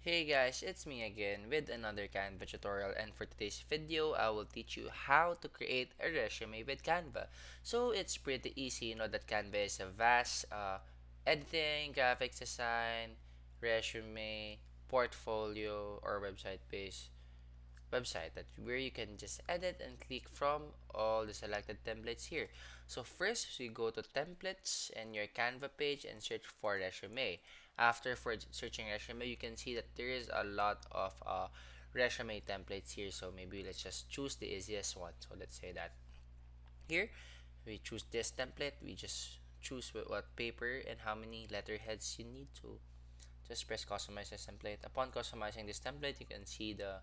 Hey guys, it's me again with another Canva tutorial, and for today's video I will teach you how to create a resume with Canva. So it's pretty easy, that Canva is a vast editing, graphics design, resume, portfolio, or website based website that where you can just edit and click from all the selected templates here. So first we go to templates and your Canva page and search for resume. After for searching resume, you can see that there is a lot of resume templates here. So maybe let's just choose the easiest one. So let's say that here we choose this template. We just choose what paper and how many letterheads you need to. Just press customize this template. Upon customizing this template, you can see the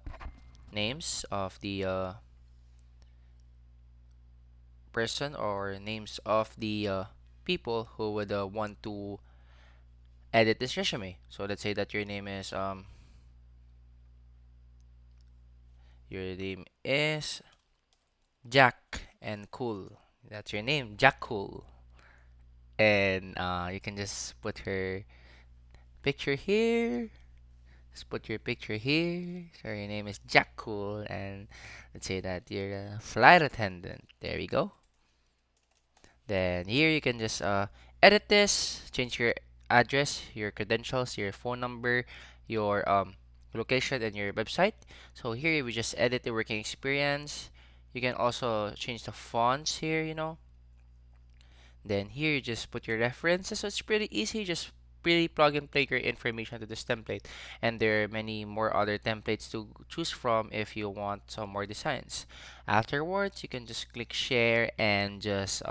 names of the person or names of the people who would want to edit this resume. So let's say that your name is Jack and Cool. That's your name, Jack Cool. And you can just put her picture here. Just put your picture here. So your name is Jack Cool, and let's say that you're a flight attendant. There we go. Then here you can just edit this, change your address, your credentials, your phone number, your location, and your website. So here we just edit the working experience. You can also change the fonts here. Then here you just put your references. So it's pretty easy. Just really plug and play your information to this template. And there are many more other templates to choose from if you want some more designs. Afterwards, you can just click share and just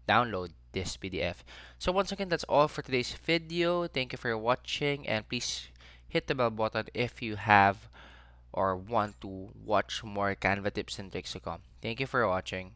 download this PDF. So once again, that's all for today's video. Thank you for watching, and please hit the bell button if you have or want to watch more Canva tips and tricks to come. Thank you for watching.